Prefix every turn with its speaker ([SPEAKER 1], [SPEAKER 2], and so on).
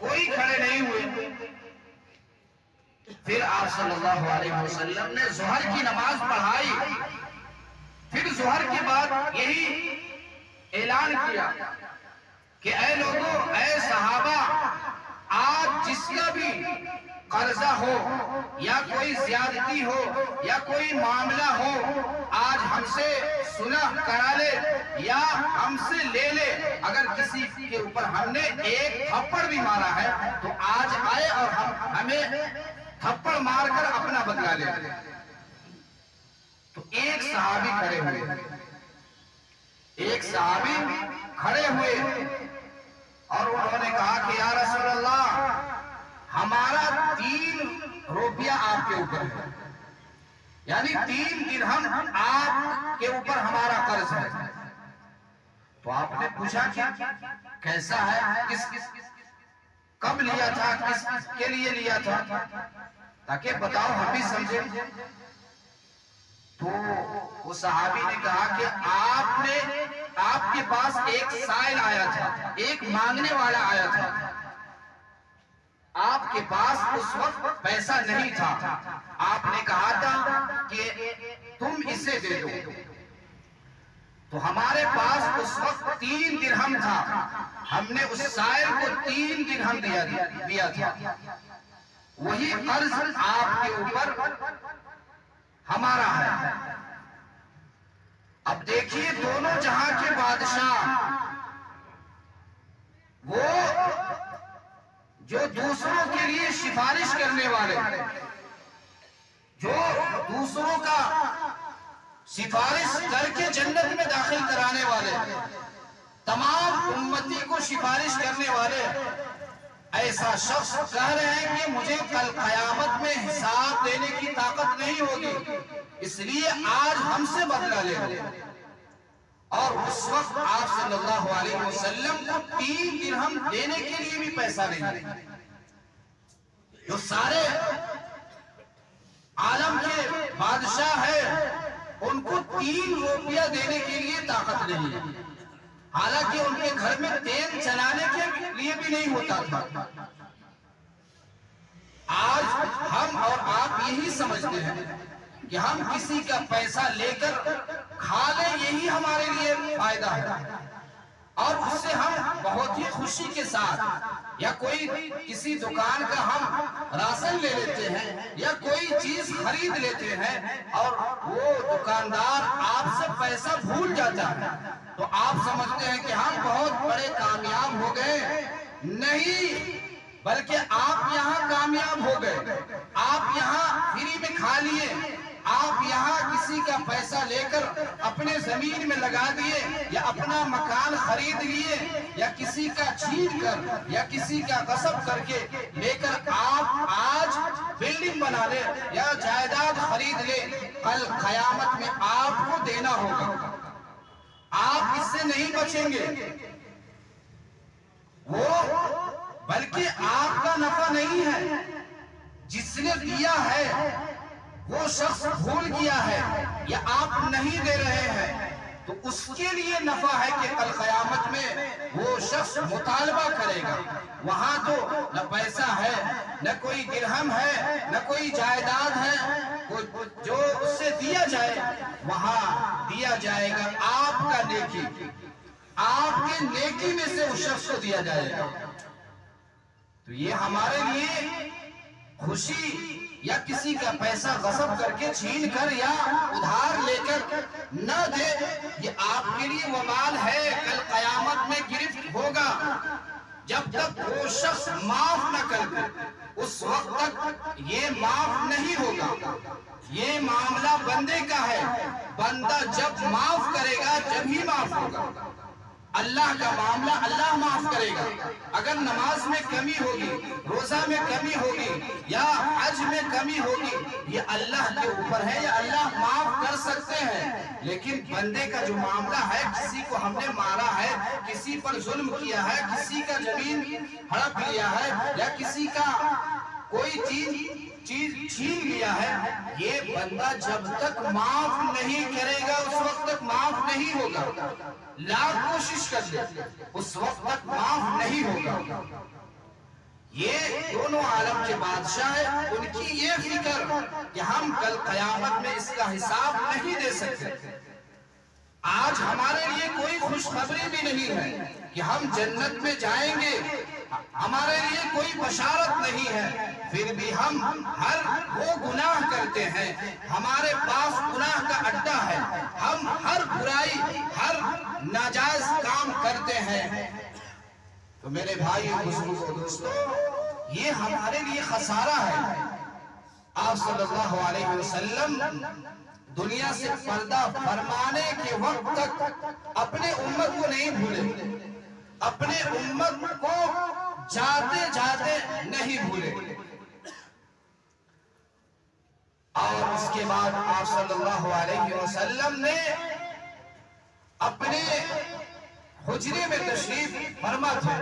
[SPEAKER 1] کوئی کھڑے نہیں ہوئے۔ پھر آپ صلی اللہ علیہ وسلم نے ظہر کی نماز پڑھائی۔ پھر ظہر کے بعد یہی اعلان کیا کہ اے لوگوں، اے صحابہ، آج جس کا بھی قرضہ ہو یا کوئی زیادتی ہو یا کوئی معاملہ ہو، آج ہم سے صلح کرا لے یا ہم سے لے لے۔ اگر کسی کے اوپر ہم نے ایک تھپڑ بھی مارا ہے تو آج آئے اور ہمیں تھپڑ مار کر اپنا بدلہ لے۔ تو ایک صحابی کھڑے ہوئے، ایک صحابی کھڑے ہوئے اور انہوں نے کہا کہ یا رسول اللہ، ہمارا 3 روپیہ آپ کے اوپر ہے، یعنی 3 درہم آپ کے اوپر ہمارا قرض ہے۔ تو آپ نے پوچھا کہ کیسا ہے، کب لیا تھا، کس کے لیے لیا تھا، تاکہ بتاؤ ہم بھی سمجھیں۔ تو وہ صحابی نے کہا کہ آپ کے پاس ایک سائل آیا تھا، ایک مانگنے والا آیا تھا، آپ کے پاس اس وقت پیسہ نہیں تھا، آپ نے کہا تھا کہ تم اسے دے دو۔ تو ہمارے پاس اس وقت 3 درہم تھا، ہم نے اس سائل کو 3 درہم دیا تھا، وہی قرض آپ کے اوپر ہمارا ہے۔ اب دیکھیے دونوں جہاں کے بادشاہ، وہ جو دوسروں کے لیے سفارش کرنے والے، جو دوسروں کا سفارش کر کے جنت میں داخل کرانے والے، تمام امتی کو سفارش کرنے والے، ایسا شخص کہہ رہے ہیں کہ مجھے کل قیامت میں حساب دینے کی طاقت نہیں ہوگی، اس لیے آج ہم سے بدلہ لے لو۔ اور اس وقت آپ صلی اللہ علیہ وسلم کو 3 درہم دینے کے لیے بھی پیسہ نہیں، جو سارے عالم کے بادشاہ ہیں ان کو 3 روپیہ دینے کے لیے طاقت نہیں ہے، حالانکہ ان کے گھر میں تیل چلانے کے لیے بھی نہیں ہوتا تھا۔ آج ہم اور آپ یہی سمجھتے ہیں کہ ہم کسی کا پیسہ لے کر کھا لیں، یہی ہمارے لیے فائدہ ہے، اور اس سے ہم بہت ہی خوشی کے ساتھ، یا کوئی کسی دکان کا ہم راشن لے لیتے ہیں یا کوئی چیز خرید لیتے ہیں اور وہ دکاندار آپ سے پیسہ بھول جاتا ہے تو آپ سمجھتے ہیں کہ ہم بہت بڑے کامیاب ہو گئے۔ نہیں، بلکہ آپ یہاں کامیاب ہو گئے، آپ یہاں فری میں کھا لیے، آپ یہاں کسی کا پیسہ لے کر اپنے زمین میں لگا دیے یا اپنا مکان خرید لیے یا کسی کا چھین کر یا کسی کا غصب کر کے لے کر آپ آج بلڈنگ بنا لے یا جائیداد خرید لے، کل قیامت میں آپ کو دینا ہوگا، آپ اس سے نہیں بچیں گے۔ وہ بلکہ آپ کا نفع نہیں ہے، جس نے دیا ہے وہ شخص بھول گیا ہے یا آپ نہیں دے رہے ہیں تو اس کے لیے نفع ہے کہ کل قیامت میں وہ شخص مطالبہ کرے گا۔ وہاں تو نہ پیسہ ہے، نہ کوئی درہم ہے، نہ کوئی جائیداد ہے، جو اس سے دیا جائے وہاں دیا جائے گا آپ کا نیکی، آپ کے نیکی میں سے اس شخص کو دیا جائے گا۔ تو یہ ہمارے لیے خوشی یا کسی کا پیسہ غصب کر کے چھین کر یا ادھار لے کر نہ دے، یہ آپ کے لیے وبال ہے، کل قیامت میں گرفت ہوگا۔ جب تک وہ شخص معاف نہ کر دے اس وقت تک یہ معاف نہیں ہوگا۔ یہ معاملہ بندے کا ہے، بندہ جب معاف کرے گا جب ہی معاف ہوگا۔ اللہ کا معاملہ اللہ معاف کرے گا۔ اگر نماز میں کمی ہوگی، روزہ میں کمی ہوگی یا حج میں کمی ہوگی، یہ اللہ کے اوپر ہے، یا اللہ معاف کر سکتے ہیں۔ لیکن بندے کا جو معاملہ ہے، کسی کو ہم نے مارا ہے، کسی پر ظلم کیا ہے، کسی کا زمین ہڑپ لیا ہے یا کسی کا کوئی چیز چھین لیا ہے، یہ بندہ جب تک معاف نہیں کرے گا اس وقت تک معاف نہیں ہوگا۔ لاکھ کوشش کر لے اس وقت تک معاف نہیں ہوگا۔ دونوں عالم کے بادشاہ ہیں، ان کی یہ فکر کہ ہم کل قیامت میں اس کا حساب نہیں دے سکتے۔ آج ہمارے لیے کوئی خوشخبری بھی نہیں ہے کہ ہم جنت میں جائیں گے، ہمارے لیے کوئی بشارت نہیں ہے، پھر بھی ہم ہر وہ گناہ کرتے ہیں، ہمارے پاس گناہ کا اڈا ہے، ہم ہر برائی، ہر ناجائز کام کرتے ہیں۔ تو میرے بھائی بزرگوں دوستو، یہ ہمارے لیے خسارہ ہے۔ آپ صلی اللہ علیہ وسلم دنیا سے پردہ فرمانے کے وقت تک اپنے امت کو نہیں بھولے، اپنے امت کو جاتے جاتے نہیں بھولے۔ اور اس کے بعد آپ صلی اللہ علیہ وسلم نے اپنے حجرے میں تشریف فرما تھے،